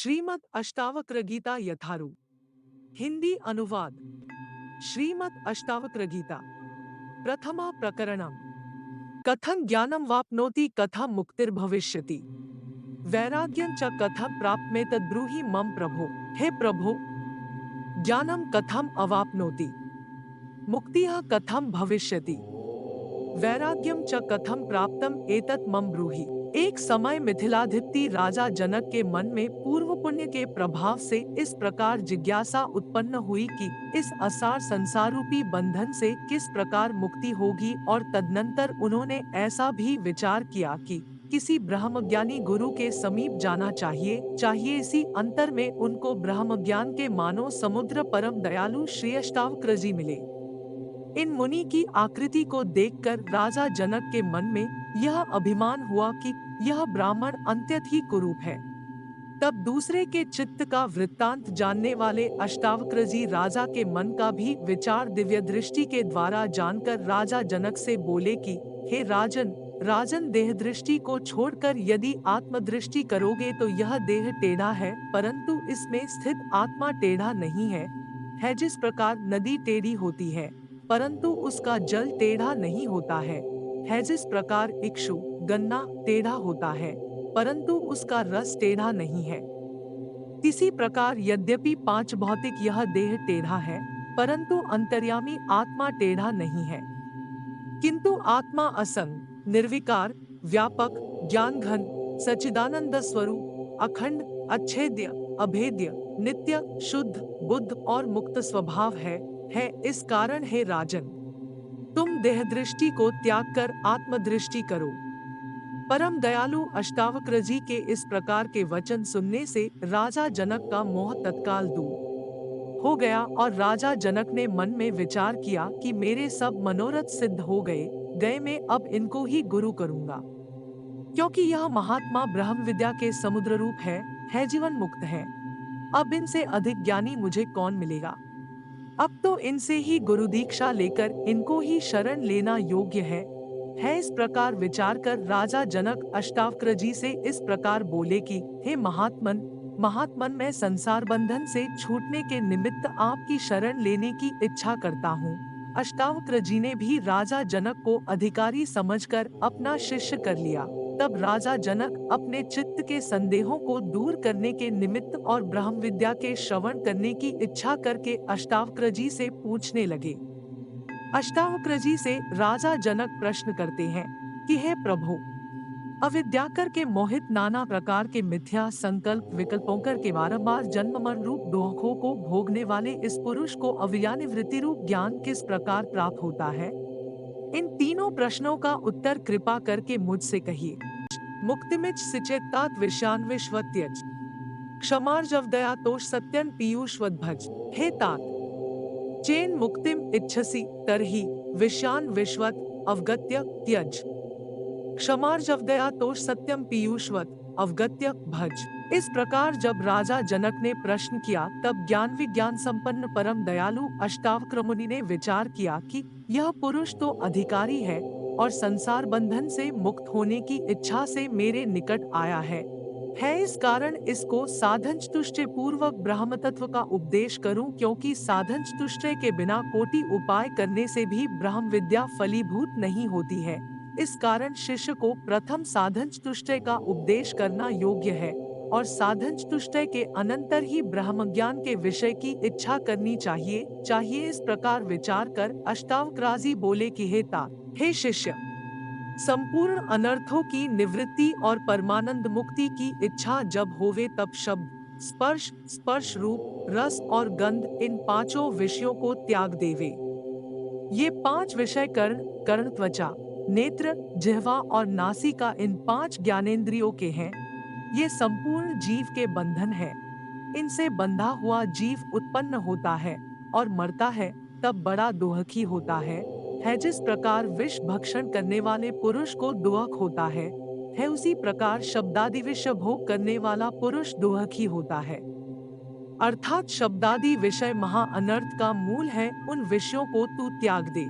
श्रीमद् अष्टावक्र गीता यथारूप। हिंदी अनुवाद। श्रीमद् अष्टावक्र गीता प्रथमा प्रकरणम। कथं ज्ञानं वाप्नोति कथं मुक्तिर्भविष्यति वैराग्यं च कथं प्राप्येतद् ब्रूहि मम प्रभो। हे प्रभो, ज्ञानं कथं अवाप्नोति, मुक्तिः कथं भविष्यति, वैराग्यम च कथम प्राप्तम एतत् मम ब्रूहि। एक समय मिथिलाधिपति राजा जनक के मन में पूर्व पुण्य के प्रभाव से इस प्रकार जिज्ञासा उत्पन्न हुई कि इस असार संसार रूपी बंधन से किस प्रकार मुक्ति होगी, और तदनंतर उन्होंने ऐसा भी विचार किया कि किसी ब्रह्मज्ञानी गुरु के समीप जाना चाहिए। इसी अंतर में उनको ब्रह्मज्ञान के मानो समुद्र परम दयालु श्री अष्टावक्र जी मिले। इन मुनि की आकृति को देखकर राजा जनक के मन में यह अभिमान हुआ कि यह ब्राह्मण अत्यंत ही कुरूप है। तब दूसरे के चित्त का वृत्तांत जानने वाले अष्टावक्र जी राजा के मन का भी विचार दिव्य दृष्टि के द्वारा जानकर राजा जनक से बोले कि हे राजन, देह दृष्टि को छोड़कर यदि आत्मदृष्टि करोगे तो यह देह टेढ़ा है, परंतु इसमें स्थित आत्मा टेढ़ा नहीं है जिस प्रकार नदी टेढ़ी होती है परंतु उसका जल टेढ़ा नहीं होता है जिस प्रकार इक्षु गन्ना टेढ़ा होता है परंतु उसका रस टेढ़ा नहीं है। इसी प्रकार यद्यपि पांच भौतिक यह देह टेढ़ा है, परंतु अंतर्यामी आत्मा टेढ़ा नहीं है, किंतु आत्मा असंग, निर्विकार, व्यापक, ज्ञान घन, सच्चिदानंद स्वरूप, अखंड, अच्छेद्य, अभेद्य, नित्य, शुद्ध, बुद्ध और मुक्त स्वभाव है। इस कारण हे राजन, तुम देह दृष्टि को त्याग कर आत्मदृष्टि करो। परम दयालु अष्टावक्र जी के इस प्रकार के वचन सुनने से राजा जनक का मोह तत्काल दूर हो गया और राजा जनक ने मन में विचार किया कि मेरे सब मनोरथ सिद्ध हो गए मैं अब इनको ही गुरु करूंगा, क्योंकि यह महात्मा ब्रह्म विद्या के समुद्र रूप है जीवन मुक्त है। अब इनसे अधिक ज्ञानी मुझे कौन मिलेगा। अब तो इनसे ही गुरु दीक्षा लेकर इनको ही शरण लेना योग्य है। इस प्रकार विचार कर राजा जनक अष्टावक्र जी से इस प्रकार बोले कि हे महात्मन, मैं संसार बंधन से छूटने के निमित्त आपकी शरण लेने की इच्छा करता हूँ। अष्टावक्र जी ने भी राजा जनक को अधिकारी समझकर अपना शिष्य कर लिया। तब राजा जनक अपने चित्त के संदेहों को दूर करने के निमित्त और ब्रह्म विद्या के श्रवण करने की इच्छा करके अष्टावक्र जी से पूछने लगे। अष्टावक्र जी से राजा जनक प्रश्न करते हैं कि हे प्रभु, अविद्या करके मोहित नाना प्रकार के मिथ्या संकल्प विकल्पों करके बारंबार जन्म मरण रूप दुखों को भोगने वाले इस पुरुष को अविद्यानिवृत्ति रूप ज्ञान किस प्रकार प्राप्त होता है। इन तीनों प्रश्नों का उत्तर कृपा करके मुझसे कहिए। मुक्तिमिच सिचेत्तात विषयान्विष्वत्यज क्षमार्जवदया तोष सत्यन पीयूषवद्भज। हे तात, चेन मुक्तिम इच्छसि तरहि विषयान विश्वत अवगत्य त्यज क्षमार्जवदया तोष सत्यम पीयूषवत अवगत्य भज। इस प्रकार जब राजा जनक ने प्रश्न किया तब ज्ञान विज्ञान संपन्न परम दयालु अष्टावक्र मुनि ने विचार किया कि यह पुरुष तो अधिकारी है और संसार बंधन से मुक्त होने की इच्छा से मेरे निकट आया है। इस कारण इसको साधन चतुष्टय पूर्वक ब्रह्म तत्व का उपदेश करूं, क्योंकि साधन चतुष्टय के बिना कोटि उपाय करने से भी ब्रह्म विद्या फलीभूत नहीं होती है। इस कारण शिष्य को प्रथम साधन चतुष्टय का उपदेश करना योग्य है और साधन चतुष्टय के अनंतर ही ब्रह्म ज्ञान के विषय की इच्छा करनी चाहिए। इस प्रकार विचार कर अष्टावक्राजी बोले कि हे शिष्य, संपूर्ण अनर्थों की निवृत्ति और परमानंद मुक्ति की इच्छा जब होवे तब शब्द, स्पर्श रूप, रस और गंध इन पांचों विषयों को त्याग देवे। ये पांच विषय कर्ण, त्वचा, नेत्र, जिह्वा और नासिका इन पांच ज्ञानेंद्रियों के हैं। ये संपूर्ण जीव के बंधन है। इनसे बंधा हुआ जीव उत्पन्न होता है और मरता है तब बड़ा दुखी होता है जिस प्रकार विष भक्षण करने वाले पुरुष को दुख होता है उसी प्रकार शब्दादि विषय भोग करने वाला पुरुष दुखी होता है। अर्थात शब्दादि विषय महा अनर्थ का मूल है, उन विषयों को तू त्याग दे।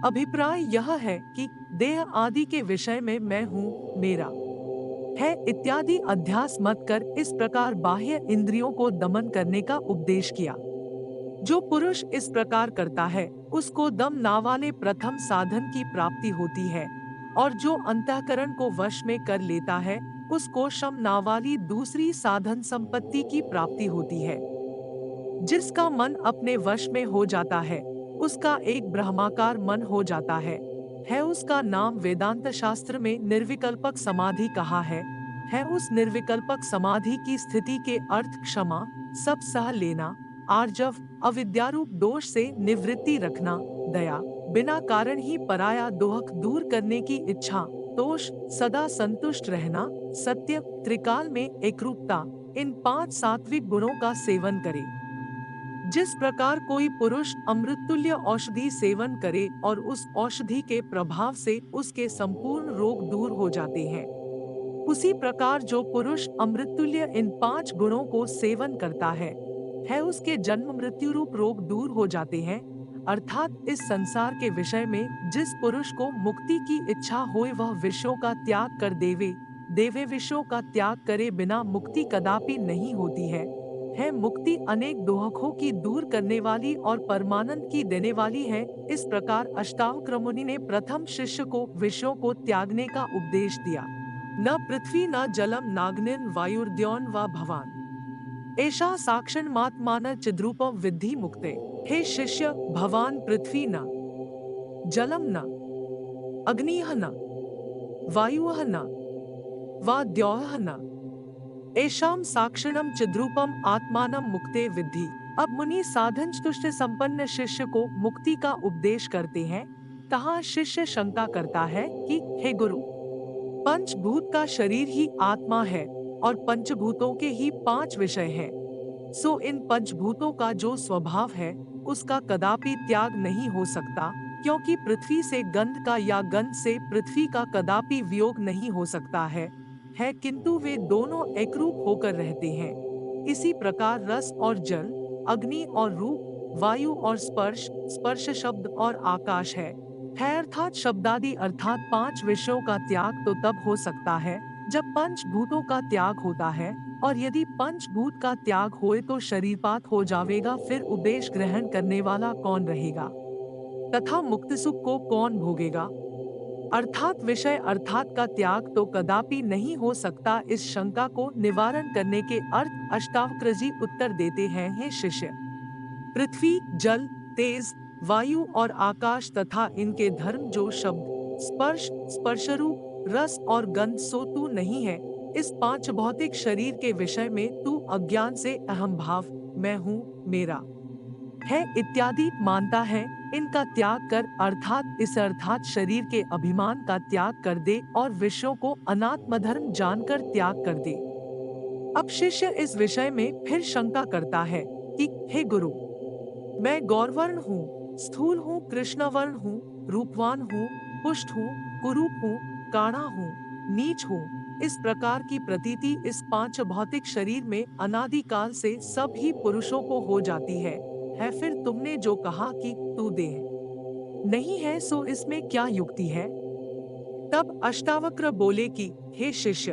अभिप्राय यह है कि देह आदि के विषय में मैं हूँ, मेरा है इत्यादि अध्यास मत कर इस प्रकार बाह्य इंद्रियों को दमन करने का उपदेश किया। जो पुरुष इस प्रकार करता है उसको दम नावाले प्रथम साधन की प्राप्ति होती है, और जो अंतःकरण को वश में कर लेता है उसको शम नावाली दूसरी साधन संपत्ति की प्राप्ति होती है। जिसका मन अपने वश में हो जाता है उसका एक ब्रह्माकार मन हो जाता है उसका नाम वेदांत शास्त्र में निर्विकल्पक समाधि कहा है उस निर्विकल्पक समाधि की स्थिति के अर्थ क्षमा, सब सह लेना, आर्जव, अविद्यारूप दोष से निवृत्ति रखना, दया, बिना कारण ही पराया दोहक दूर करने की इच्छा, तोष, सदा संतुष्ट रहना, सत्य, त्रिकाल में एकरूपता, इन 5 सात्विक गुणों का सेवन करे। जिस प्रकार कोई पुरुष अमृततुल्य औषधि सेवन करे और उस औषधि के प्रभाव से उसके संपूर्ण रोग दूर हो जाते हैं, उसी प्रकार जो पुरुष अमृततुल्य इन 5 गुणों को सेवन करता है उसके जन्म मृत्यु रूप रोग दूर हो जाते हैं। अर्थात इस संसार के विषय में जिस पुरुष को मुक्ति की इच्छा होए वह विषयों का त्याग कर देवे विषयों का त्याग करे बिना मुक्ति कदापि नहीं होती है मुक्ति अनेक दोहकों की दूर करने वाली और परमानंद की देने वाली है। इस प्रकार अष्टावक्र मुनि ने प्रथम शिष्य को विषयों को त्यागने का उपदेश दिया। न पृथ्वी न जलम नाग्निर्न वायुर्द्यौन व भवान एषा साक्षान्मात्मान चिद्रूपम विद्धि मुक्ते। हे शिष्य, भवान पृथ्वी न जलम न अग्निः न वायुः न वा द्यौः न एषाम साक्षिणम चिद्रूपम आत्मानम मुक्ते विद्धि। अब मुनि साधन तुष्ट संपन्न शिष्य को मुक्ति का उपदेश करते हैं। तहाँ शिष्य शंका करता है कि हे गुरु, पंचभूत का शरीर ही आत्मा है और पंचभूतों के ही 5 विषय हैं। सो इन पंचभूतों का जो स्वभाव है उसका कदापि त्याग नहीं हो सकता, क्योंकि पृथ्वी से गंध का या गंध से पृथ्वी का कदापि वियोग नहीं हो सकता है किंतु वे दोनों एकरूप होकर रहते हैं। इसी प्रकार रस और जल, अग्नि और रूप, वायु और स्पर्श, स्पर्श शब्द और आकाश है अर्थात शब्दादि अर्थात 5 विषयों का त्याग तो तब हो सकता है जब पंचभूतों का त्याग होता है, और यदि पंचभूत का त्याग होए तो शरीरपात हो जाएगा, फिर उपदेश ग्रहण करने वाला कौन रहेगा तथा मुक्त सुख को कौन भोगेगा। अर्थात विषय अर्थात का त्याग तो कदापि नहीं हो सकता। इस शंका को निवारण करने के अर्थ अष्टावक्र जी उत्तर देते हैं, हे शिष्य, पृथ्वी, जल, तेज, वायु और आकाश तथा इनके धर्म जो शब्द, स्पर्श, स्पर्शरूप, रस और गंध सो तू नहीं है। इस 5 भौतिक शरीर के विषय में तू अज्ञान से अहम भाव, मैं हूँ, मेरा है इत्यादि मानता है। इनका त्याग कर अर्थात शरीर के अभिमान का त्याग कर दे और विषयों को अनात्म धर्म जानकर त्याग कर दे। अब शिष्य इस विषय में फिर शंका करता है कि हे गुरु, मैं गौरवर्ण हूँ, स्थूल हूँ, कृष्णवर्ण हूँ, रूपवान हूँ, पुष्ट हूँ, कुरूप हूँ, काढ़ा हूँ, नीच हूँ। इस प्रकार की प्रतीति इस 5 भौतिक शरीर में अनादिकाल से सब ही पुरुषों को हो जाती है फिर तुमने जो कहा कि तू देह नहीं है, सो इसमें क्या युक्ति है। तब अष्टावक्र बोले कि हे शिष्य,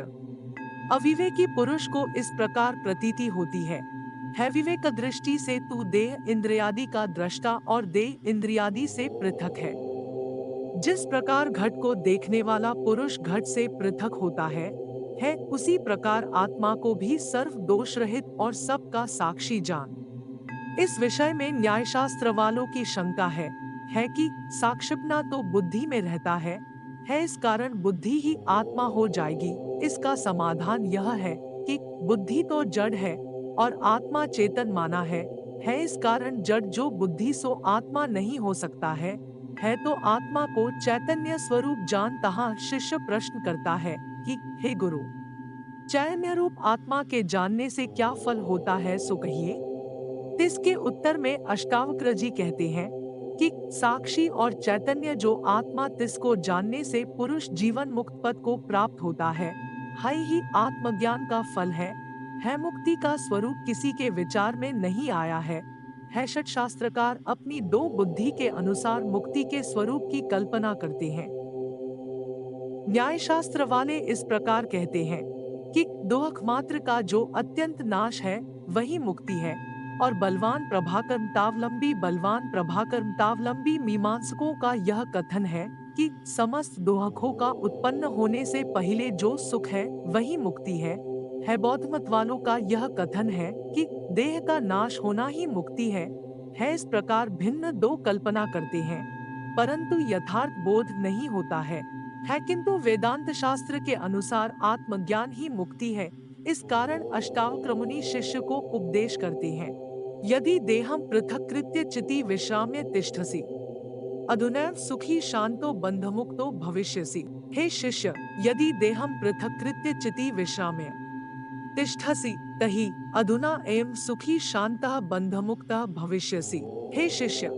अविवेकी पुरुष को इस प्रकार प्रतीति होती है विवेक दृष्टि से तू देह इंद्रियादि का दृष्टा और देह इंद्रियादि से पृथक है। जिस प्रकार घट को देखने वाला पुरुष घट से पृथक होता है उसी प्रकार आत्मा को भी सर्व दोष रहित और सबका साक्षी जान। इस विषय में न्यायशास्त्र वालों की शंका है कि साक्षिपना तो बुद्धि में रहता है इस कारण बुद्धि ही आत्मा हो जाएगी। इसका समाधान यह है कि बुद्धि तो जड़ है और आत्मा चेतन माना है इस कारण जड़ जो बुद्धि सो आत्मा नहीं हो सकता है तो आत्मा को चैतन्य स्वरूप जान। तहाँ शिष्य प्रश्न करता है कि हे गुरु, चैतन्य रूप आत्मा के जानने से क्या फल होता है, सो कहिए। इसके उत्तर में अष्टावक्र जी कहते हैं कि साक्षी और चैतन्य जो आत्मा तिसको जानने से पुरुष जीवन मुक्त पद को प्राप्त होता है ही आत्मज्ञान का फल है मुक्ति का स्वरूप किसी के विचार में नहीं आया है षट शास्त्रकार अपनी 2 बुद्धि के अनुसार मुक्ति के स्वरूप की कल्पना करते हैं। न्यायशास्त्र वाले इस प्रकार कहते हैं कि दोहक मात्र का जो अत्यंत नाश है वही मुक्ति है, और बलवान प्रभाकर्म तावलंबी मीमांसकों का यह कथन है कि समस्त दोहकों का उत्पन्न होने से पहले जो सुख है वही मुक्ति है बौद्ध मत वालों का यह कथन है कि देह का नाश होना ही मुक्ति है इस प्रकार भिन्न दो कल्पना करते हैं, परंतु यथार्थ बोध नहीं होता है किंतु वेदांत शास्त्र के अनुसार आत्मज्ञान ही मुक्ति है। इस कारण अष्टावक्र मुनि शिष्य को उपदेश करते हैं, यदि देहम पृथक्कृत्य चिति विश्राम्य तिष्ठसि अधुनैव सुखी शांतो बंधमुक्तो भविष्यसि। हे शिष्य, यदि देहम पृथक्कृत्य चिति विश्राम्य तिष्ठसि तहि अधुना एवं सुखी शांतः बंधमुक्तः भविष्यसि। हे शिष्य,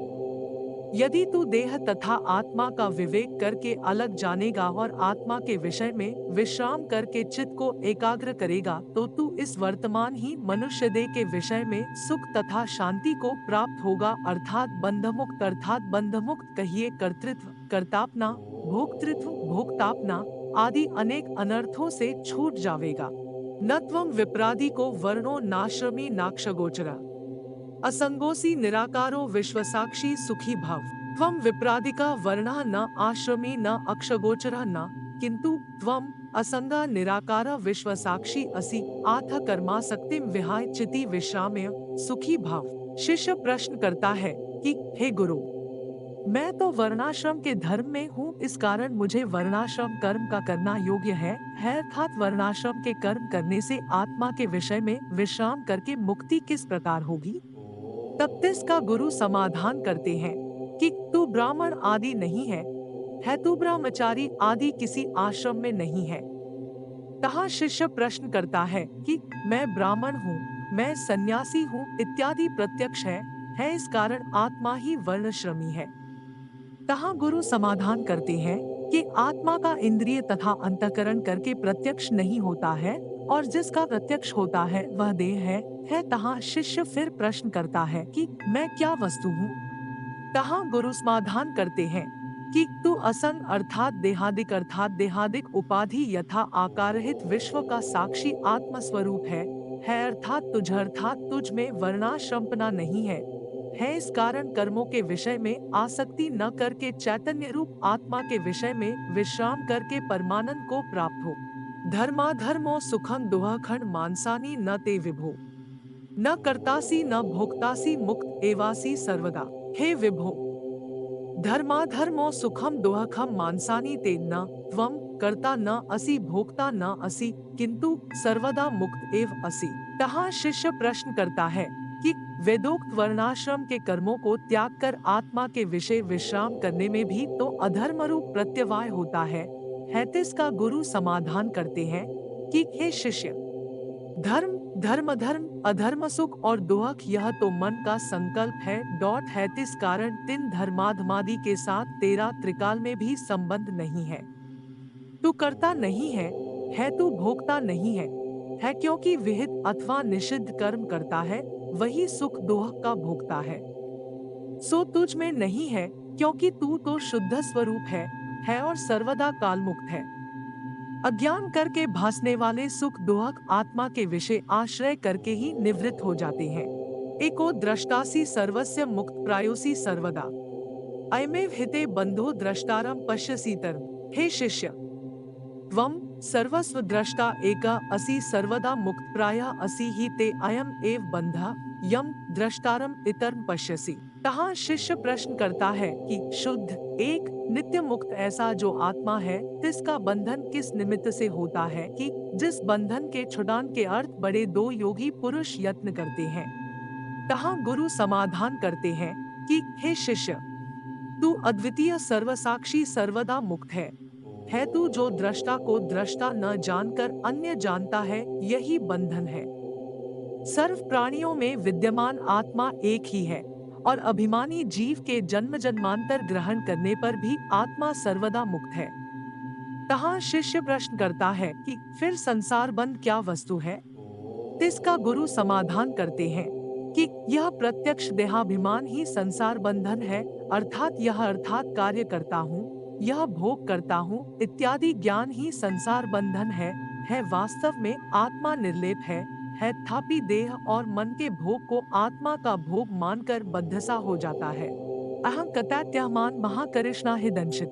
यदि तू देह तथा आत्मा का विवेक करके अलग जानेगा और आत्मा के विषय में विश्राम करके चित्त को एकाग्र करेगा तो तू इस वर्तमान ही मनुष्य देह के विषय में सुख तथा शांति को प्राप्त होगा, अर्थात बंधमुक्त कहिए कर्तृत्व कर्तापना, भोक्तृत्व भोक्तापना आदि अनेक अनर्थों से छूट जावेगा। न त्वं विप्रादि को वर्णो नाश्रमी नाक्षगोचरा असंगोसी निराकारो विश्वसाक्षी सुखी भव। त्वं विप्रादिका वर्णः न आश्रमी न अक्षगोचरः न किंतु त्वं असंगा निराकार विश्वसाक्षी असि आथ कर्मासक्तिम विहाय चिति विश्राम्य सुखी भव। शिष्य प्रश्न करता है कि हे गुरु, मैं तो वर्णाश्रम के धर्म में हूँ, इस कारण मुझे वर्णाश्रम कर्म का करना योग्य है अर्थात वर्णाश्रम के कर्म करने से आत्मा के विषय में विश्राम करके मुक्ति किस प्रकार होगी। तब तिसका गुरु समाधान करते हैं कि तू ब्राह्मण आदि नहीं है तू ब्रह्मचारी आदि किसी आश्रम में नहीं है। तहाँ शिष्य प्रश्न करता है कि मैं ब्राह्मण हूँ, मैं सन्यासी हूँ इत्यादि प्रत्यक्ष है इस कारण आत्मा ही वर्णश्रमी है। तहाँ गुरु समाधान करते हैं कि आत्मा का इंद्रिय तथा अंतःकरण करके प्रत्यक्ष नहीं होता है और जिसका प्रत्यक्ष होता है वह देह है। तहाँ शिष्य फिर प्रश्न करता है कि मैं क्या वस्तु हूँ। तहाँ गुरु समाधान करते हैं कि तू असंग अर्थात देहादिक उपाधि यथा आकारहित विश्व का साक्षी आत्मस्वरूप है अर्थात तुझ में वर्णाश्रमपना नहीं है इस कारण कर्मों के विषय में आसक्ति न करके चैतन्य रूप आत्मा के विषय में विश्राम करके परमानंद को प्राप्त हो। धर्माधर्मो सुखम दुहखंड मानसानी न ते विभो न कर्तासी न भोक्तासी मुक्त एवासी सर्वदा। हे विभो, धर्माधर्मो सुखम दुहखम मानसानी ते न त्वं कर्ता न असि भोक्ता न असि किंतु सर्वदा मुक्त एव असि। तहाँ शिष्य प्रश्न करता है कि वेदोक्त वर्णाश्रम के कर्मों को त्याग कर आत्मा के विषय विश्राम करने में भी तो अधर्म रूप प्रत्यवाय होता है तिसका गुरु समाधान करते हैं कि हे शिष्य, धर्म अधर्म सुख और दुहक यह तो मन का संकल्प है तिस कारण तीन धर्माधमादि के साथ तेरा त्रिकाल में भी संबंध नहीं है। तू करता नहीं है तू भोगता नहीं है क्योंकि विहित अथवा निषिद्ध कर्म करता है वही सुख दुहक का भोगता है। सो तुझ में नहीं है क्योंकि तू तो शुद्ध स्वरूप है और सर्वदा काल मुक्त है। अज्ञान करके भासने वाले सुख दुहक आत्मा के विषय आश्रय करके ही निवृत्त हो जाते हैं। एको द्रष्टासी सर्वस्य मुक्त प्रायोसी सर्वदा अयमेव हिते बंधो द्रष्टारम पश्यसीतरम। हे शिष्य, त्वं सर्वस्व द्रष्टा एका असि सर्वदा मुक्त प्रायः असि ही ते अयम एव बंधा यम द्रष्टारम इतरम पश्यसि। तहाँ शिष्य प्रश्न करता है कि शुद्ध एक नित्य मुक्त ऐसा जो आत्मा है तिसका बंधन किस निमित्त से होता है कि जिस बंधन के छुड़ान के अर्थ बड़े दो योगी पुरुष यत्न करते हैं। तहाँ गुरु समाधान करते हैं कि हे शिष्य, तू अद्वितीय सर्वसाक्षी सर्वदा मुक्त है तू जो दृष्टा को दृष्टा न जानकर अन्य जानता है यही बंधन है। सर्व प्राणियों में विद्यमान आत्मा एक ही है और अभिमानी जीव के जन्म जन्मांतर ग्रहण करने पर भी आत्मा सर्वदा मुक्त है। तहाँ शिष्य प्रश्न करता है कि फिर संसार बंध क्या वस्तु है। तिसका गुरु समाधान करते हैं कि यह प्रत्यक्ष देहाभिमान ही संसार बंधन है अर्थात कार्य करता हूँ यह भोग करता हूँ इत्यादि ज्ञान ही संसार बंधन है वास्तव में आत्मा निर्लेप है थापी देह और मन के भोग को आत्मा का भोग मानकर बद्धसा हो जाता है। अहं कथात्यहमान महाकरिष्णा हि दंशित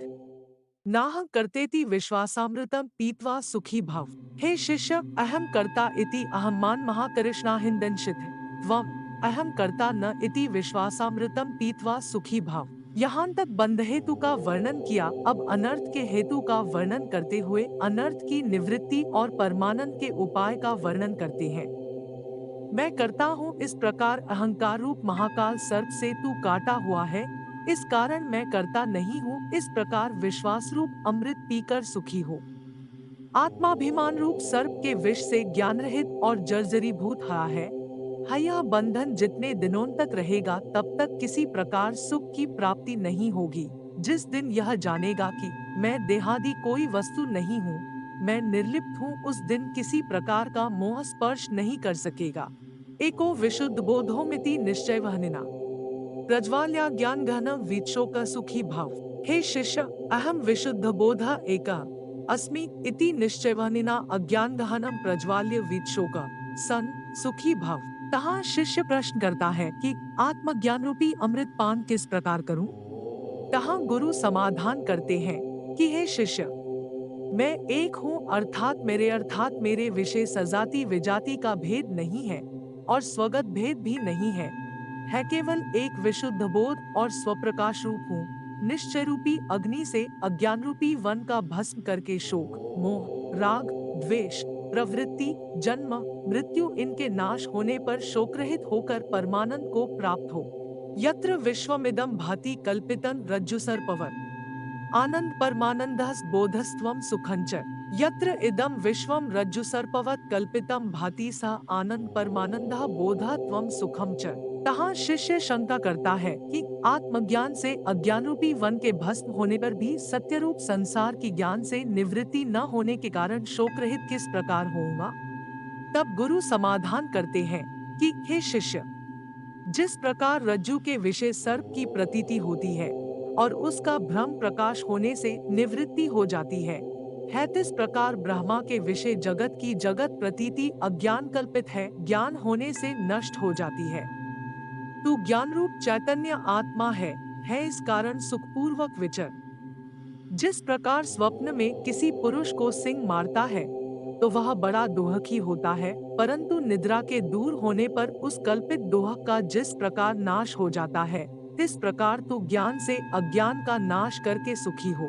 नाह कर्तेति विश्वासामृतम पीत्वा सुखी भव। हे शिष्य, अहम कर्ता इति अहम्मान महाकरिष्णा हि दंशित त्वम अहम कर्ता न इति विश्वासामृतम पीत्वा सुखी भव। यहाँ तक बंध हेतु का वर्णन किया, अब अनर्थ के हेतु का वर्णन करते हुए अनर्थ की निवृत्ति और परमानंद के उपाय का वर्णन करते हैं। मैं करता हूँ, इस प्रकार अहंकार रूप महाकाल सर्प से तू काटा हुआ है, इस कारण मैं करता नहीं हूँ, इस प्रकार विश्वास रूप अमृत पीकर सुखी हो। आत्माभिमान रूप सर्प के विष से ज्ञान रहित और जर्जरीभूत है यह बंधन जितने दिनों तक रहेगा तब तक किसी प्रकार सुख की प्राप्ति नहीं होगी। जिस दिन यह जानेगा कि मैं देहादि कोई वस्तु नहीं हूँ, मैं निर्लिप्त हूँ, उस दिन किसी प्रकार का मोह स्पर्श नहीं कर सकेगा। एको विशुद्ध बोधोमिति निश्चय वहनिना प्रज्वाल्या ज्ञान घनम वीक्षोक सुखी भाव। हे शिष्य, अहम विशुद्ध बोध एक अस्मि इति निश्चयवहनिना अज्ञान गहनम प्रज्वाल्य वीक्षोक सन सुखी भव। तहाँ शिष्य प्रश्न करता है कि आत्मज्ञान रूपी अमृत पान किस प्रकार करूं? तहाँ गुरु समाधान करते हैं कि हे शिष्य, मैं एक हूँ अर्थात मेरे विषय सजाति विजाति का भेद नहीं है और स्वगत भेद भी नहीं है केवल एक विशुद्ध बोध और स्वप्रकाश रूप हूँ। निश्चय रूपी अग्नि से अज्ञान रूपी वन का भस्म करके शोक, मोह, राग, द्वेष, प्रवृत्ति, जन्म, मृत्यु इनके नाश होने पर शोकरहित होकर परमानंद को प्राप्त हो। यत्र विश्वमिदं भाति कल्पितं रज्जुसर्पवत् आनंद परमानंदः बोधस्त्वं सुखञ्च। यत्र इदं विश्वं रज्जुसर्पवत् कल्पितं भाति स आनंद परमानंदः बोधः त्वं सुखम च। तहाँ शिष्य शंका करता है कि आत्मज्ञान से अज्ञान रूपी वन के भस्म होने पर भी सत्य रूप संसार की ज्ञान से निवृत्ति न होने के कारण शोक रहित किस प्रकार होऊंगा? तब गुरु समाधान करते हैं कि हे शिष्य, जिस प्रकार रज्जु के विषय सर्प की प्रतीति होती है और उसका भ्रम प्रकाश होने से निवृत्ति हो जाती है तिस प्रकार ब्रह्मा के विषय जगत की जगत प्रतीति अज्ञान कल्पित है, ज्ञान होने से नष्ट हो जाती है। तू ज्ञान रूप चैतन्य आत्मा है इस कारण सुखपूर्वक विचर। जिस प्रकार स्वप्न में किसी पुरुष को सिंह मारता है तो वह बड़ा दुहखी होता है, परंतु निद्रा के दूर होने पर उस कल्पित दुहक का जिस प्रकार नाश हो जाता है, इस प्रकार तू ज्ञान से अज्ञान का नाश करके सुखी हो।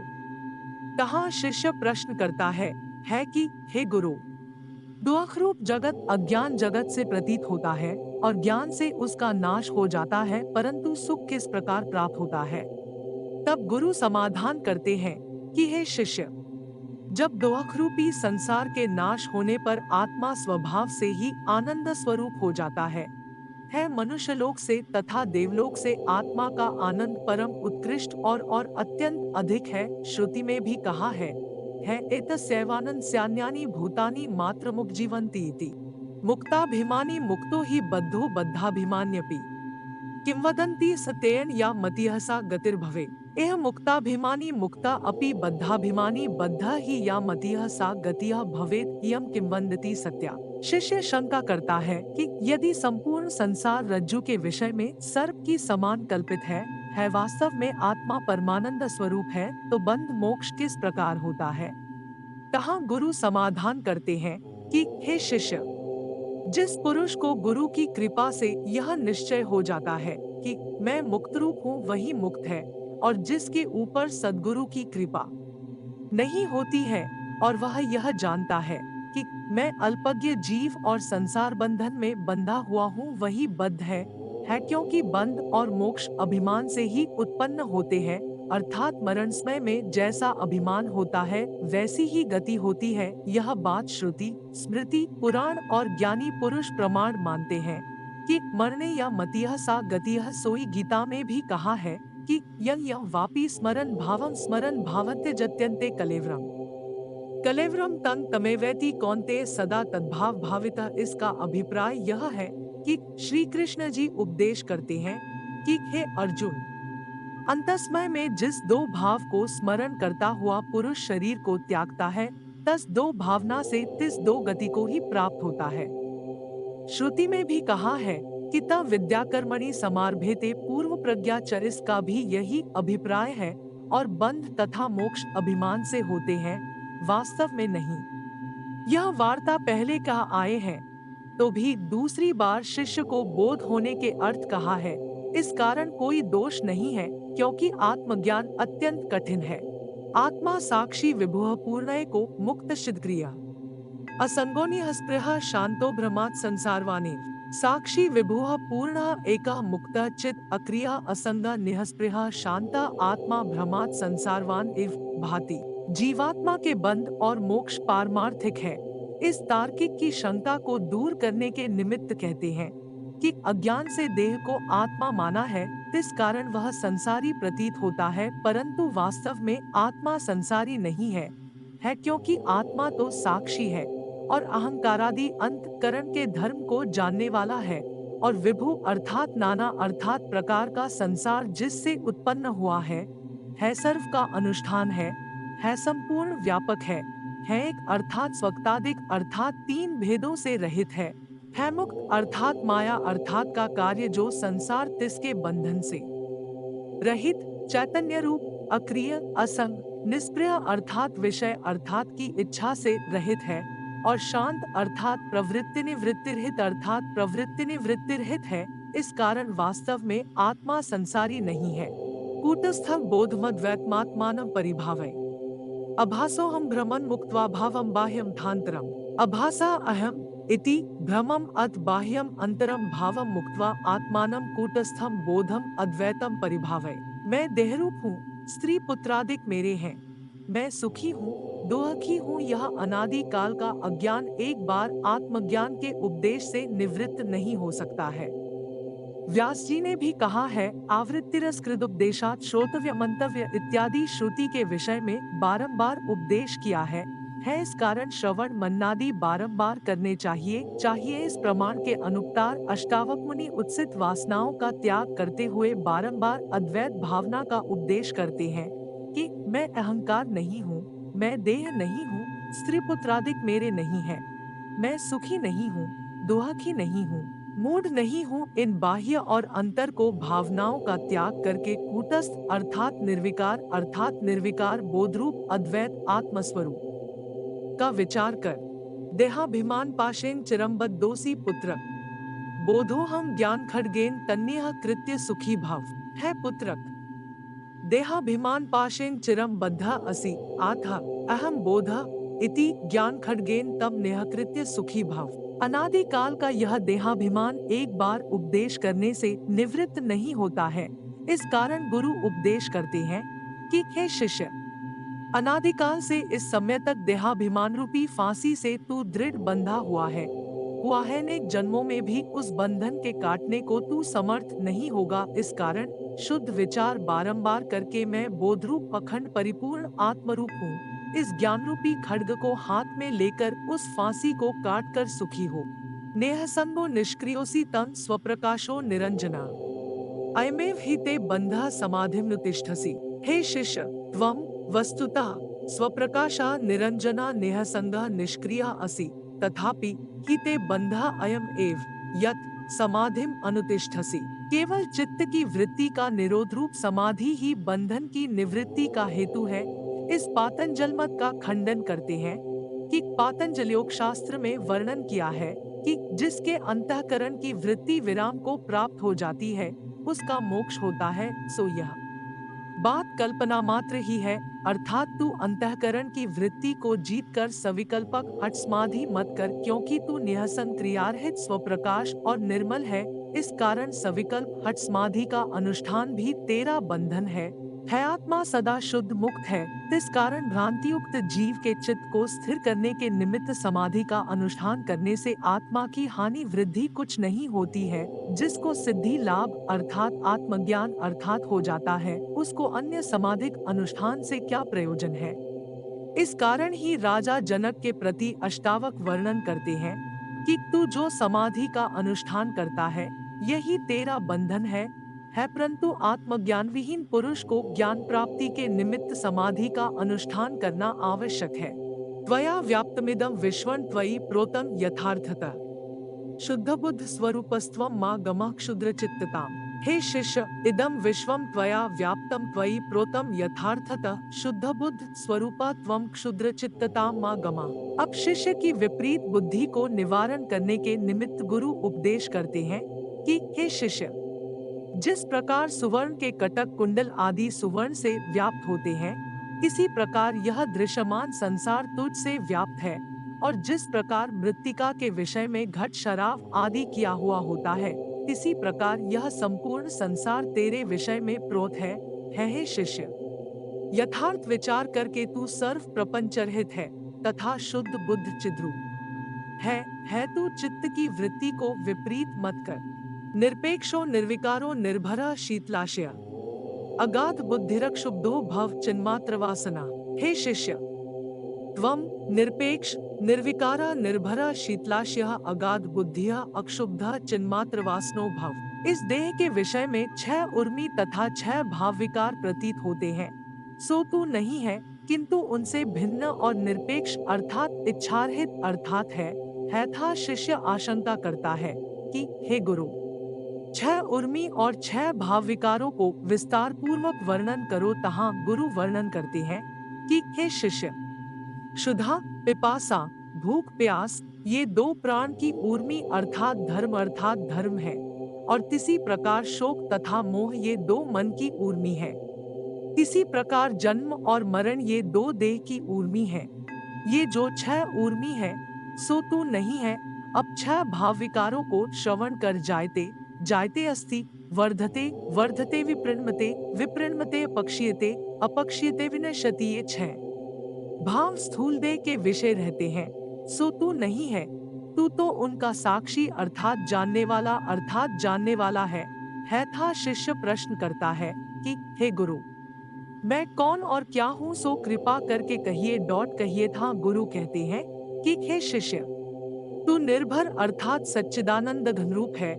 तहाँ शिष्य प्रश्न करता है कि हे गुरु, दुख रूप जगत अज्ञान जगत से प्रतीत होता है और ज्ञान से उसका नाश हो जाता है, परंतु सुख किस प्रकार प्राप्त होता है? तब गुरु समाधान करते हैं कि हे शिष्य, जब दुख रूपी संसार के नाश होने पर आत्मा स्वभाव से ही आनंद स्वरूप हो जाता है मनुष्य लोक से तथा देवलोक से आत्मा का आनंद परम उत्कृष्ट और अत्यंत अधिक है। श्रुति में भी कहा है एतस्यैवानंद स्यान्यानि भूतानि मात्र मुक्त जीवन्ति इति। मुक्ताभिमानी मुक्तो ही बद्धो बद्धाभिमान्यपि किंवदन्ति सतेन या मतिः सा गतिर्भवे। यह मुक्ताभिमानी मुक्ता अपि बद्धाभिमानी बद्धा ही या मतिः सा गतिः भवेत् इयं किंवदन्ति सत्या। शिष्य शंका करता है कि यदि संपूर्ण संसार रज्जु के विषय में सर्प की समान कल्पित है वास्तव में आत्मा परमानंद स्वरूप है, तो बंध मोक्ष किस प्रकार होता है? तहाँ गुरु समाधान करते हैं कि हे शिष्य, जिस पुरुष को गुरु की कृपा से यह निश्चय हो जाता है कि मैं मुक्त रूप हूँ वही मुक्त है, और जिसके ऊपर सद्गुरु की कृपा नहीं होती है और वह यह जानता है कि मैं अल्पज्ञ जीव और संसार बंधन में बंधा हुआ हूँ वही बद्ध है क्योंकि बंध और मोक्ष अभिमान से ही उत्पन्न होते हैं, अर्थात मरण समय में जैसा अभिमान होता है वैसी ही गति होती है। यह बात श्रुति, स्मृति, पुराण और ज्ञानी पुरुष प्रमाण मानते हैं कि मरने या मतिः सा गतिः सोई गीता में भी कहा है कि यं वापी स्मरण भावत्य जत्यन्ते कलेवरम तंग तमेवैति कौन्ते सदा तद्भाव भावितः। इसका अभिप्राय यह है कि श्री कृष्ण जी उपदेश करते हैं कि हे अर्जुन, अंतस्मय में जिस दो भाव को स्मरण करता हुआ पुरुष शरीर को त्यागता है, तस दो भावना से तिस दो गति को ही प्राप्त होता है। श्रुति में भी कहा है कि तव विद्याकर्मणि समारभेते पूर्व प्रज्ञा चरिस का भी यही अभिप्राय है, और बंध तथा मोक्ष अभिमान से होते हैं, वास्तव में नहीं। यह वार्ता पहले कहा आए हैं, तो भी दूसरी बार शिष्य को बोध होने के अर्थ कहा है। इस कारण कोई दोष नहीं है, क्योंकि आत्मज्ञान अत्यंत कठिन है। आत्मा साक्षी विभुः पूर्णय को मुक्त सिद्धक्रिया असंगो निःस्पृहः शांतो भ्रमात् संसारवाने साक्षी विभुः पूर्णः एकः मुक्तः चित् अक्रिया असंगा निःस्पृहः शांता आत्मा भ्रमात् संसारवान इव भाति। जीवात्मा के बंध और मोक्ष पारमार्थिक है। इस तार्किक की शंका को दूर करने के निमित्त कहते हैं कि अज्ञान से देह को आत्मा माना है, इस कारण वह संसारी प्रतीत होता है, परंतु वास्तव में आत्मा संसारी नहीं है क्योंकि आत्मा तो साक्षी है और अहंकारादि अंतःकरण के धर्म को जानने वाला है, और विभु अर्थात नाना अर्थात प्रकार का संसार जिससे उत्पन्न हुआ है सर्व का अनुष्ठान है संपूर्ण व्यापक है एक अर्थात स्वक्तादिक अर्थात तीन भेदों से रहित है मुक्त अर्थात माया अर्थात का कार्य जो संसार तिसके बंधन से रहित चैतन्य रूप अक्रिय असंग निष्क्रिय अर्थात विषय अर्थात की इच्छा से रहित है, और शांत अर्थात प्रवृत्ति निवृत्तिरहित अर्थात प्रवृत्ति निवृत्तिरहित है। इस कारण वास्तव में आत्मा संसारी नहीं है। कूटस्थं बोधमद्वैतमात्मानं परिभावय अभासोऽहं भ्रमन् मुक्त्वा भावं बाह्यं थान्तरम् अभासा अहम् इति भ्रमम् अथ बाह्यम अंतरम भावम मुक्त्वा आत्मानं कूटस्थम बोधम अद्वैतम परिभावय। मैं देहरूप हूँ, स्त्री पुत्रादिक मेरे हैं, मैं सुखी हूँ, दुखी हूँ। यह अनादि काल का अज्ञान एक बार आत्मज्ञान के उपदेश से निवृत्त नहीं हो सकता है। व्यास जी ने भी कहा है, आवृत्तिरसकृदुपदेशात् श्रोतव्य मंतव्य इत्यादि श्रुति के विषय में बारंबार उपदेश किया है। इस कारण श्रवण मननादि बारंबार करने चाहिए। इस प्रमाण के अनुसार अष्टावक मुनि उत्सित वासनाओं का त्याग करते हुए बारंबार अद्वैत भावना का उपदेश करते हैं कि मैं अहंकार नहीं हूँ, मैं देह नहीं हूँ, स्त्री पुत्रादिक मेरे नहीं है, मैं सुखी नहीं हूँ, दुखी नहीं हूँ, मूढ़ नहीं हूँ। इन बाह्य और अंतर को भावनाओं का त्याग करके कूटस्थ अर्थात निर्विकार बोधरूप अद्वैत आत्मस्वरूप का विचार कर देहाभिमान पाशेन चिरम्बद्दोषी पुत्रक बोधोहम ज्ञान खड्गेन तन्यः कृत्य सुखी भव। है पुत्रक, देहाभिमान पाशेन चिरम बद्धा असि आथा अहम बोध इति ज्ञान खड्गेन तम निहकृत्य सुखी भव। अनादि काल का यह देहाभिमान एक बार उपदेश करने से निवृत्त नहीं होता है। इस कारण गुरु उपदेश करते हैं कि हे शिष्य, अनादिकाल से इस समय तक देहाभिमान रूपी फांसी से तू दृढ़ बंधा हुआ है अनेक जन्मों में भी उस बंधन के काटने को तू समर्थ नहीं होगा। इस कारण शुद्ध विचार बारंबार करके मैं बोधरूप अखंड परिपूर्ण आत्मरूप हूँ, इस ज्ञान रूपी खड्ग को हाथ में लेकर उस फांसी को काट कर सुखी हो। नेह संगो निष्क्रियोसी तन स्वप्रकाशो निरंजना अयमेव हि ते बंधा समाधिमनुतिष्ठसि। हे शिष्य, त्वं वस्तुतः स्वप्रकाशा निरंजना निःसंगः निष्क्रिया असि, तथापि हि ते बंधा अयम एव यत् समाधिम अनुतिष्ठसि। केवल चित्त की वृत्ति का निरोध रूप समाधि ही बंधन की निवृत्ति का हेतु है। इस पातंजल मत का खंडन करते हैं कि पातंजलयोग शास्त्र में वर्णन किया है कि जिसके अंतःकरण की वृत्ति विराम को प्राप्त हो जाती है उसका मोक्ष होता है। सो यह बात कल्पना मात्र ही है, अर्थात तू अंतःकरण की वृत्ति को जीतकर सविकल्पक हठ समाधि मत कर, क्योंकि तू निःसंग क्रियारहित स्वप्रकाश और निर्मल है। इस कारण सविकल्प हठ समाधि का अनुष्ठान भी तेरा बंधन है। आत्मा सदा शुद्ध मुक्त है। इस कारण भ्रांतियुक्त जीव के चित्त को स्थिर करने के निमित्त समाधि का अनुष्ठान करने से आत्मा की हानि वृद्धि कुछ नहीं होती है। जिसको सिद्धि लाभ अर्थात आत्मज्ञान अर्थात हो जाता है, उसको अन्य समाधिक अनुष्ठान से क्या प्रयोजन है। इस कारण ही राजा जनक के प्रति अष्टावक वर्णन करते हैं कि तू जो समाधि का अनुष्ठान करता है यही तेरा बंधन है है, परंतु आत्मज्ञान विहीन पुरुष को ज्ञान प्राप्ति के निमित्त समाधि का अनुष्ठान करना आवश्यक है। त्वया व्याप्तमिदं विश्वं त्वयि प्रोतं यथार्थतः शुद्ध बुद्ध स्वरूपस्त्वं मा गमः क्षुद्रचित्तताम्। हे शिष्य, इदं विश्वं त्वया व्याप्तं त्वयि प्रोतं यथार्थतः शुद्ध बुद्ध स्वरूपा त्वं क्षुद्रचित्ततां मा गमः। अब शिष्य की विपरीत बुद्धि को निवारण करने के निमित्त गुरु उपदेश करते हैं कि हे शिष्य, जिस प्रकार सुवर्ण के कटक कुंडल आदि सुवर्ण से व्याप्त होते हैं, इसी प्रकार यह दृश्यमान संसार तुझ से व्याप्त है। और जिस प्रकार मृत्तिका के विषय में घट शराब आदि किया हुआ होता है, इसी प्रकार यह संपूर्ण संसार तेरे विषय में प्रोत है। हे शिष्य, यथार्थ विचार करके तू सर्व प्रपंच रहित है तथा शुद्ध बुद्ध चिद्रूप है तू चित्त की वृत्ति को विपरीत मत कर। निरपेक्षो निर्विकारो निर्भरा शीतलाशया अगाध बुद्धिरक्षुब्धो भव चिन्मात्र वासना। हे शिष्य, त्वं निरपेक्ष निर्विकारा निर्भरा शीतलाशया अगाध बुद्धिया अक्षुब्धा चिन्मात्र वासनो भव। इस देह के विषय में 6 उर्मी तथा 6 भाव विकार प्रतीत होते हैं, सो तू नहीं है, किंतु उनसे भिन्न और निरपेक्ष अर्थात इच्छारहित अर्थात है था। शिष्य आशंका करता है कि हे गुरु, 6 उर्मी और 6 भाव विकारों को विस्तार पूर्वक वर्णन करो। तहाँ गुरु वर्णन करते हैं कि हे शिष्य, क्षुधा पिपासा भूख प्यास ये 2 प्राण की ऊर्मी अर्थात धर्म है, और इसी प्रकार शोक तथा मोह ये 2 मन की ऊर्मी है। इसी प्रकार जन्म और मरण ये 2 देह की ऊर्मी है। ये जो 6 ऊर्मी है, सो तू नहीं है। अब 6 भाव विकारों को श्रवण कर जायते जायते अस्ति, वर्धते वर्धते विप्रणमते विप्रणमते अपक्षीयते अपक्षीयते विनश्यति। ये 6 भाव स्थूल देह के विषय रहते हैं, सो तू नहीं है। तू तो उनका साक्षी अर्थात जानने वाला है था। शिष्य प्रश्न करता है कि हे गुरु, मैं कौन और क्या हूँ, सो कृपा करके कहिए था। गुरु कहते हैं कि हे शिष्य, तू निर्भर अर्थात सच्चिदानंद घनरूप है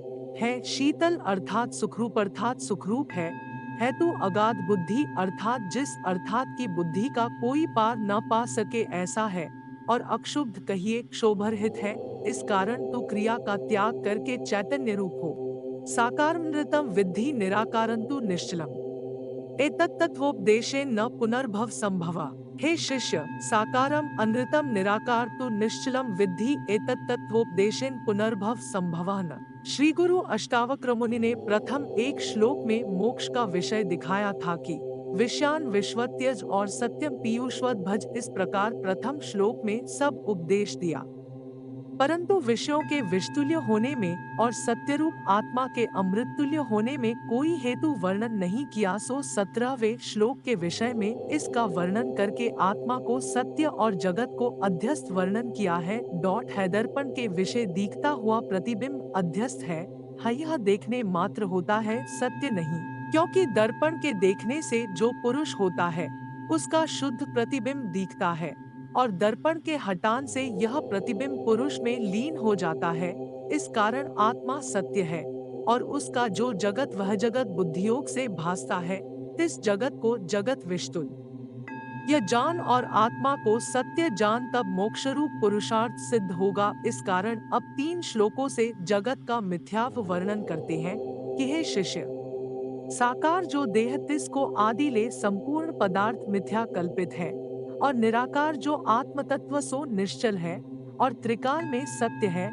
शीतल अर्थात सुखरूप है तू अगाध बुद्धि अर्थात जिस अर्थात की बुद्धि का कोई पार न पा सके ऐसा है, और अक्षुब्ध कहिए क्षोभरहित है। इस कारण तू क्रिया का त्याग करके चैतन्य रूप हो। साकारं नृतं विद्धि निराकारं तु निश्चलम् एतत्तत्वोपदेशेन न पुनर्भव संभवा। हे शिष्य, साकारम अनृतम निराकार तो निश्चलम विद्धि एतत्तत्वोपदेशेन पुनर्भव संभवः न। श्री गुरु अष्टावक्र मुनि ने प्रथम एक श्लोक में मोक्ष का विषय दिखाया था कि विषयान विश्वत्यज और सत्यम पीयूषवत भज। इस प्रकार प्रथम श्लोक में सब उपदेश दिया, परंतु विषयों के विषतुल्य होने में और सत्यरूप आत्मा के अमृततुल्य होने में कोई हेतु वर्णन नहीं किया। सो 17वें श्लोक के विषय में इसका वर्णन करके आत्मा को सत्य और जगत को अध्यस्त वर्णन किया है। दर्पण के विषय दिखता हुआ प्रतिबिंब अध्यस्त है, यह देखने मात्र होता है, सत्य नहीं, क्योंकि दर्पण के देखने से जो पुरुष होता है उसका शुद्ध प्रतिबिंब दिखता है, और दर्पण के हटान से यह प्रतिबिंब पुरुष में लीन हो जाता है। इस कारण आत्मा सत्य है, और उसका जो जगत वह जगत बुद्धियोग से भासता है। इस जगत को जगत विष्टुल यह जान और आत्मा को सत्य जान, तब मोक्षरूप पुरुषार्थ सिद्ध होगा। इस कारण अब 3 श्लोकों से जगत का मिथ्यात्व वर्णन करते हैं कि हे शिष्य, साकार जो देह तिसको आदि ले संपूर्ण पदार्थ मिथ्या कल्पित है, और निराकार जो आत्म तत्व सो निश्चल है और त्रिकाल में सत्य है।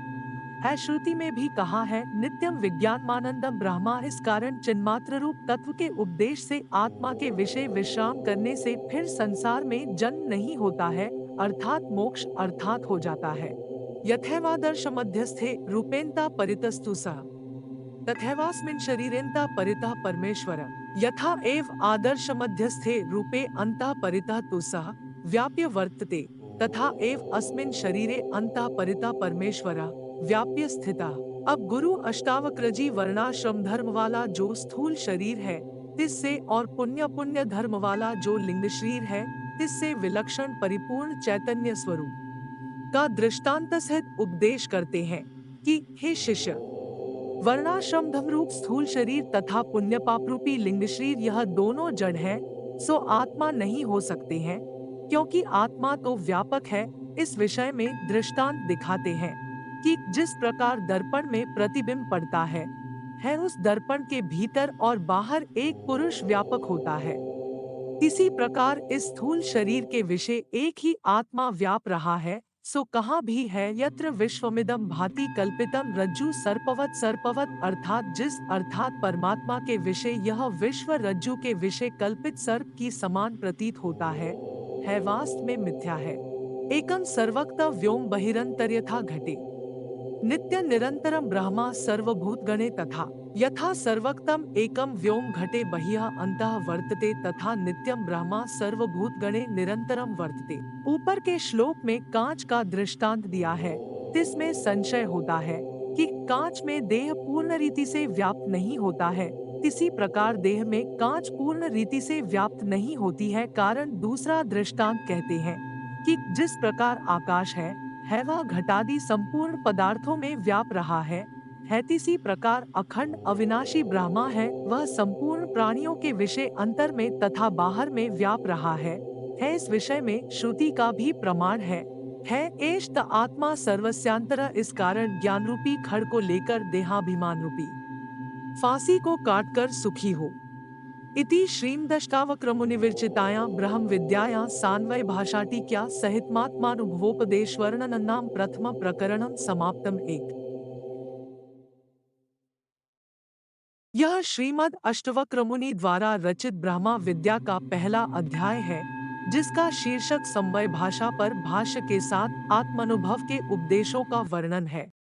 श्रुति में भी कहा है नित्यम विज्ञानमानंदम ब्रह्मा। इस कारण चिन्मात्र रूप तत्व के उपदेश से आत्मा के विषय विश्राम करने से फिर संसार में जन्म नहीं होता है, अर्थात मोक्ष अर्थात हो जाता है। यथैवादर्श मध्यस्थे रूपेन्ता परितस्तु सः तथैवास्मिन् शरीरेन्ता परितः परमेश्वर। यथा एव आदर्श मध्यस्थे रूपे अंतः परितः तु सः व्याप्य वर्तते, तथा एव अस्मिन् शरीरे अंतः परितः परमेश्वर व्याप्य स्थितः। अब गुरु अष्टावक्र जी वर्णाश्रम धर्म वाला जो स्थूल शरीर है तिससे, और पुण्य धर्म वाला जो लिंग शरीर है तिससे विलक्षण परिपूर्ण चैतन्य स्वरूप का दृष्टांत सहित उपदेश करते हैं कि हे शिष्य, वर्णाश्रम धर्मरूप स्थूल शरीर तथा पुण्य पापरूपी लिंग शरीर यह दोनों जड़ है, सो आत्मा नहीं हो सकते हैं, क्योंकि आत्मा तो व्यापक है। इस विषय में दृष्टांत दिखाते हैं कि जिस प्रकार दर्पण में प्रतिबिंब पड़ता है उस दर्पण के भीतर और बाहर एक पुरुष व्यापक होता है। इसी प्रकार इस स्थूल शरीर के विषय एक ही आत्मा व्याप रहा है। सो कहाँ भी है यत्र विश्वमिदं भाति कल्पितम रज्जु सर्पवत सर्पवत, अर्थात परमात्मा के विषय यह विश्व रज्जु के विषय कल्पित सर्प की समान प्रतीत होता है वास्तव में मिथ्या है। एकम सर्वक्त व्योम बहिरंतर्यथा घटे नित्य निरंतरम ब्रह्मा सर्वभूत गणे तथा यथा सर्वक्तम एकम व्योम घटे बह्यः अंतः वर्तते तथा नित्यम ब्रह्मा सर्वभूत गणे निरंतरम वर्तते। ऊपर के श्लोक में कांच का दृष्टांत दिया है। इसमें संशय होता है कि कांच में देह पूर्ण रीति से व्याप्त नहीं होता है। इसी प्रकार देह में कांच पूर्ण रीति से व्याप्त नहीं होती है। कारण दूसरा दृष्टांत कहते हैं कि जिस प्रकार आकाश है वह घटादि संपूर्ण पदार्थों में व्याप रहा है इसी प्रकार अखंड अविनाशी ब्रह्मा है वह संपूर्ण प्राणियों के विषय अंतर में तथा बाहर में व्याप रहा है इस विषय में श्रुति का भी प्रमाण है एष त आत्मा सर्वस्यांतर। इस कारण ज्ञान रूपी खड़ को लेकर देहाभिमान रूपी फांसी को काटकर सुखी हो। इति श्रीमदष्टावक्रमुनिविरचितायां ब्रह्म विद्यायां सान्वय भाषाटिक्या सहितमात्मानुभवोपदेशवर्णनन्नां प्रथम प्रकरणं समाप्तम्। एक यह श्रीमद् अष्टवक्रमुनि द्वारा रचित ब्रह्मा विद्या का पहला अध्याय है, जिसका शीर्षक समवाय भाषा पर भाष्य के साथ आत्मानुभव के उपदेशों का वर्णन है।